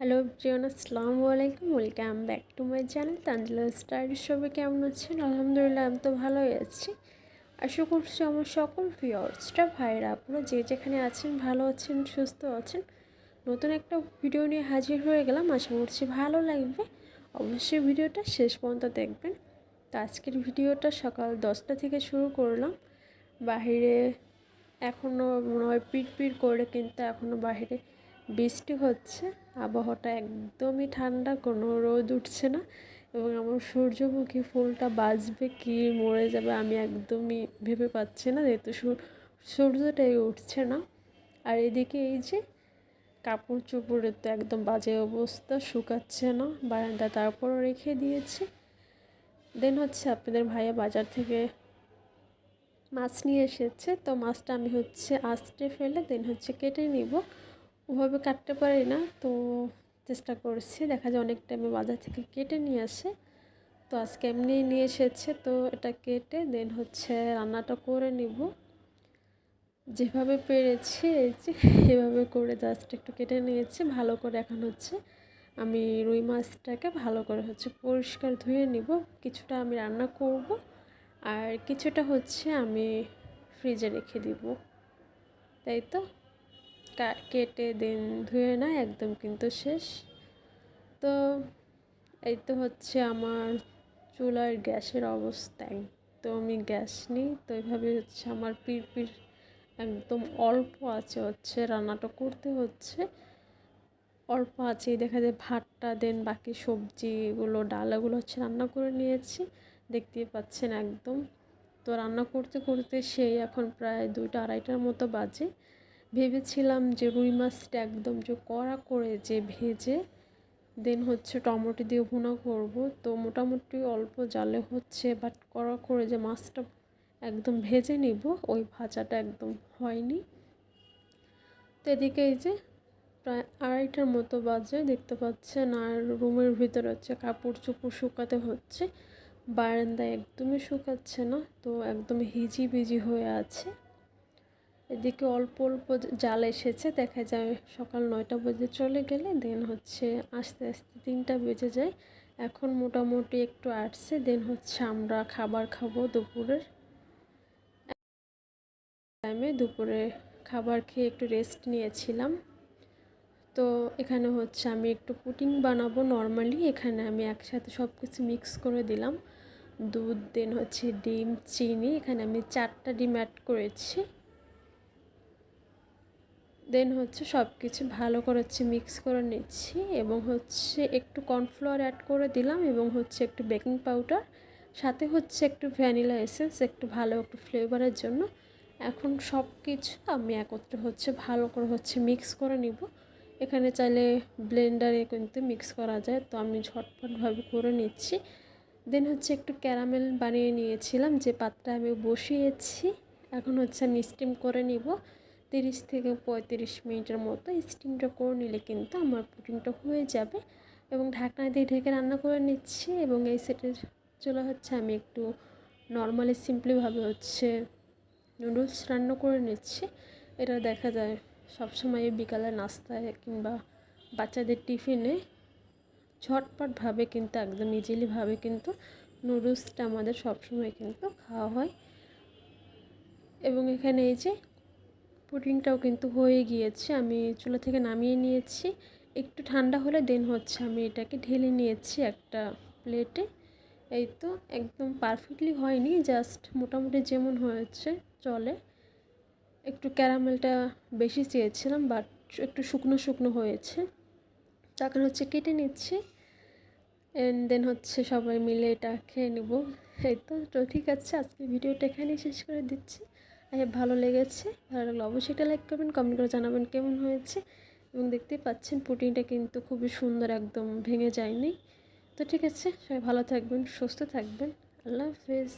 Hello everyone, আসসালামু আলাইকুম। Welcome back to my channel Tanzila style. সবাই কেমন আছেন? আলহামদুলিল্লাহ, আমি তো ভালোই আছি। আশা করছি আমার সকল ভিউয়ার্সরা, ভাইরা, আপনারা যে যেখানে আছেন ভালো আছেন, সুস্থ আছেন। নতুন একটা ভিডিও নিয়ে হাজির হয়ে গেলাম। আশা করছি ভালো লাগবে। অবশ্যই ভিডিওটা শেষ পর্যন্ত দেখবেন। তো আজকের ভিডিওটা সকাল 10টা থেকে শুরু করলাম। বাহিরে এখনও মনে হয় পিড় করে, কিন্তু এখনও বাহিরে বৃষ্টি হচ্ছে। আবহাওয়াটা একদমই ঠান্ডা, কোনো রোদ উঠছে না। এবং আমার সূর্যমুখী ফুলটা বাঁচবে কি মরে যাবে আমি একদমই ভেবে পাচ্ছি না, যেহেতু সূর্যটাই উঠছে না। আর এদিকে এই যে কাপড় চোপড়ের তো একদম বাজে অবস্থা, শুকাচ্ছে না বারান্দা, তারপরও রেখে দিয়েছি। দেন হচ্ছে আপনাদের ভাইয়া বাজার থেকে মাছ নিয়ে এসেছে। তো মাছটা আমি আস্তে ফেলে দেন কেটে নিব। ওভাবে কাটতে পারি না, তো চেষ্টা করছি। দেখা যায় অনেক টাইমে বাজার থেকে কেটে নিয়ে আসে, তো আজকে এমনি নিয়ে এসেছে। তো এটা কেটে দেন রান্নাটা করে নিব যেভাবে পেরেছি। এই যে এভাবে করে জাস্ট একটু কেটে নিয়েছি ভালো করে। এখন আমি রুই মাছটাকে ভালো করে পরিষ্কার ধুয়ে নিব। কিছুটা আমি রান্না করব, আর কিছুটা আমি ফ্রিজে রেখে দিব। তাই তো কেটে দেন ধুয়ে না একদম কিন্তু শেষ। তো এই তো আমার চুলার গ্যাসের অবস্থা, একদমই গ্যাস নেই। তো এইভাবে আমার পিড় একদম অল্প আছে রান্নাটা করতে হচ্ছে। অল্প আছেই দেখা যায় ভাতটা, দেন বাকি সবজিগুলো ডালাগুলো রান্না করে নিয়েছি, দেখতেই পাচ্ছেন একদম। তো রান্না করতে করতে সেই এখন প্রায় 2টা 2:30টার মতো বাজে। ভেবেছিলাম যে রুই মাছটা একদম যে কড়া করে যে ভেজে দেন টমেটো দিয়ে ভুনা করব। তো মোটামুটি অল্প জালে বাট কড়া করে যে মাছটা একদম ভেজে নিব, ওই ভাজাটা একদম হয়নি। তো এদিকে এই যে প্রায় 2:30টার মতো বাজে, দেখতে পাচ্ছেন। আর রুমের ভিতরে কাপড় চোপড় শুকাতে হচ্ছে। বারান্দায় একদমই শুকাচ্ছে না, তো একদম হিজিবিজি হয়ে আছে। এদিকে অল্প অল্প জাল এসেছে, দেখা যায় সকাল 9টা বাজে চলে গেলে দেন আস্তে আস্তে 3টা বেজে যায়। এখন মোটামুটি একটু আসছে। দেন আমরা খাবার খাবো দুপুরের টাইমে। দুপুরে খাবার খেয়ে একটু রেস্ট নিয়েছিলাম। তো এখানে আমি একটু পুডিং বানাবো। নর্মালি এখানে আমি একসাথে সব কিছু মিক্স করে দিলাম, দুধ দেন ডিম, চিনি। এখানে আমি 4টা ডিম অ্যাড করেছি। দেন সব কিছু ভালো করে মিক্স করে নিচ্ছি, এবং একটু কর্নফ্লাওয়ার অ্যাড করে দিলাম, এবং একটু বেকিং পাউডার, সাথে একটু ভ্যানিলা এসেন্স, একটু ভালো একটু ফ্লেভারের জন্য। এখন সব কিছু আমি একত্রে ভালো করে মিক্স করে নিব। এখানে চাইলে ব্লেন্ডারে কিন্তু মিক্স করা যায়, তো আমি ঝটপটভাবে করে নিচ্ছি। দেন একটু ক্যারামেল বানিয়ে নিয়েছিলাম, যে পাত্রে আমি বসিয়েছি। এখন আমি স্টিম করে নিব 30 থেকে 35 মিনিটের মতো। স্টিমটা করে নিলে কিন্তু আমার পুডিংটা হয়ে যাবে। এবং ঢাকনা দিয়ে ঢেকে রান্না করে নিচ্ছি। এবং এই সেটের চুলা আমি একটু নর্মালি সিম্পলিভাবে নুডলস রান্না করে নিচ্ছি। এটা দেখা যায় সবসময় বিকালে নাস্তায় কিংবা বাচ্চাদের টিফিনে ঝটপটভাবে কিন্তু একদম ইজিলিভাবে কিন্তু নুডলসটা আমাদের সবসময় কিন্তু খাওয়া হয়। এবং এখানে এই যে পুডিংটাও কিন্তু হয়ে গিয়েছে, আমি চুলা থেকে নামিয়ে নিয়েছি। একটু ঠান্ডা হলে দেন আমি এটাকে ঢেলে নিয়েছি একটা প্লেটে। এই তো একদম পারফেক্টলি হয়নি, জাস্ট মোটামুটি যেমন হয়েছে চলে। একটু ক্যারামেলটা বেশি চেয়েছিলাম, বাট একটু শুকনো শুকনো হয়েছে। তখন কেটে নিচ্ছি, অ্যান্ড দেন সবাই মিলে এটা খেয়ে নেব। এই তো ঠিক আছে, আজকে ভিডিওটা এখানেই শেষ করে দিচ্ছি। ভালো লেগেছে, ভালো লাগলে অবশ্যই একটা লাইক করবেন, কমেন্ট করে জানাবেন কেমন হয়েছে। এবং দেখতেই পাচ্ছেন পুডিংটা কিন্তু খুবই সুন্দর, একদম ভেঙে যায়নি। তো ঠিক আছে, সবাই ভালো থাকবেন, সুস্থ থাকবেন। আল্লাহ হাফেজ।